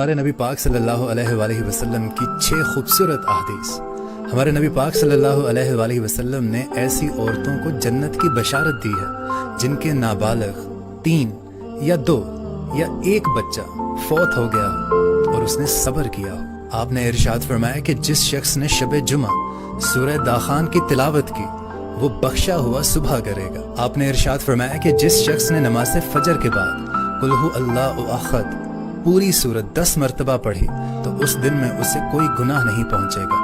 ہمارے نبی پاک صلی اللہ علیہ وآلہ وسلم کی 6 خوبصورت احادیث۔ ہمارے نبی پاک صلی اللہ علیہ وآلہ وسلم نے ایسی عورتوں کو جنت کی بشارت دی ہے جن کے نابالغ 3 یا 2 یا 1 بچہ فوت ہو گیا ہو اور اس نے صبر کیا ہو۔ آپ نے ارشاد فرمایا کہ جس شخص نے شب جمعہ سورہ داخان کی تلاوت کی وہ بخشا ہوا صبح کرے گا۔ آپ نے ارشاد فرمایا کہ جس شخص نے نماز فجر کے بعد قل هو اللہ احد پوری سورت 10 مرتبہ پڑھی تو اس دن میں اسے کوئی گناہ نہیں پہنچے گا،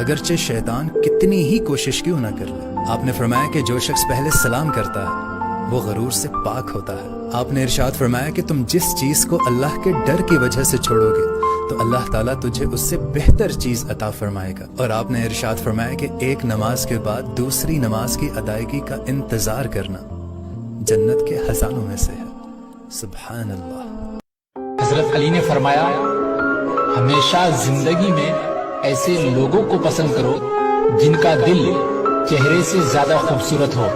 اگرچہ شیطان کتنی ہی کوشش کیوں نہ کر لے۔ آپ نے فرمایا کہ جو شخص پہلے سلام کرتا ہے وہ غرور سے پاک ہوتا ہے۔ آپ نے ارشاد فرمایا کہ تم جس چیز کو اللہ کے ڈر کی وجہ سے چھوڑو گے تو اللہ تعالیٰ تجھے اس سے بہتر چیز عطا فرمائے گا۔ اور آپ نے ارشاد فرمایا کہ ایک نماز کے بعد دوسری نماز کی ادائیگی کا انتظار کرنا جنت کے خزانوں میں سے ہے۔ سبحان اللہ۔ حضرت علی نے فرمایا ہمیشہ زندگی میں ایسے لوگوں کو پسند کرو جن کا دل چہرے سے زیادہ خوبصورت ہو۔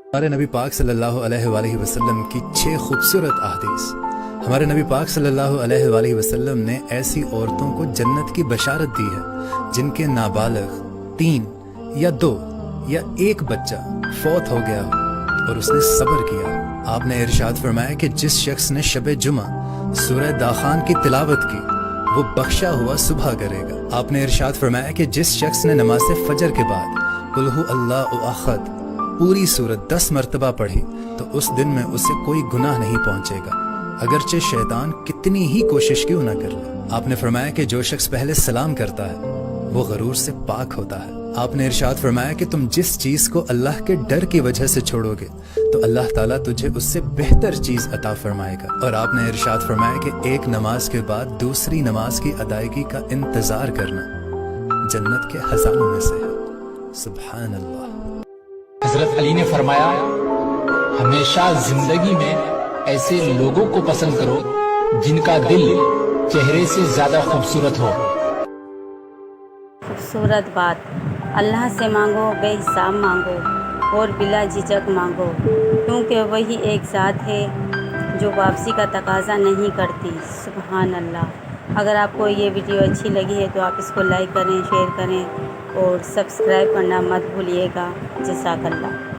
ہمارے نبی پاک صلی اللہ علیہ وآلہ وسلم کی 6 خوبصورت احادیث۔ ہمارے نبی پاک صلی اللہ علیہ وآلہ وسلم نے ایسی عورتوں کو جنت کی بشارت دی ہے جن کے نابالغ 3 یا 2 یا 1 بچہ فوت ہو گیا ہو اور اس نے صبر کیا ہو۔ آپ نے ارشاد فرمایا کہ جس شخص نے شب جمعہ سورہ داخان کی تلاوت کی وہ بخشا ہوا صبح کرے گا۔ آپ نے ارشاد فرمایا کہ جس شخص نے نماز فجر کے بعد قل هو اللہ احد پوری سورت 10 مرتبہ پڑھی تو اس دن میں اسے کوئی گناہ نہیں پہنچے گا، اگرچہ شیطان کتنی ہی کوشش کیوں نہ کر لے۔ آپ نے فرمایا کہ جو شخص پہلے سلام کرتا ہے وہ غرور سے پاک ہوتا ہے۔ آپ نے ارشاد فرمایا کہ تم جس چیز کو اللہ کے ڈر کی وجہ سے چھوڑو گے تو اللہ تعالیٰ تجھے اس سے بہتر چیز عطا فرمائے گا۔ اور آپ نے ارشاد فرمایا کہ ایک نماز کے بعد دوسری نماز کی ادائیگی کا انتظار کرنا جنت کے خزانوں میں سے ہے۔ سبحان اللہ۔ حضرت علی نے فرمایا ہمیشہ زندگی میں ایسے لوگوں کو پسند کرو جن کا دل چہرے سے زیادہ خوبصورت ہو۔ خوبصورت بات، اللہ سے مانگو، بے حساب مانگو اور بلا جھجک مانگو، کیونکہ وہی ایک ذات ہے جو واپسی کا تقاضا نہیں کرتی۔ سبحان اللہ۔ اگر آپ کو یہ ویڈیو اچھی لگی ہے تو آپ اس کو لائک کریں، شیئر کریں اور سبسکرائب کرنا مت بھولیے گا۔ جزاک اللہ۔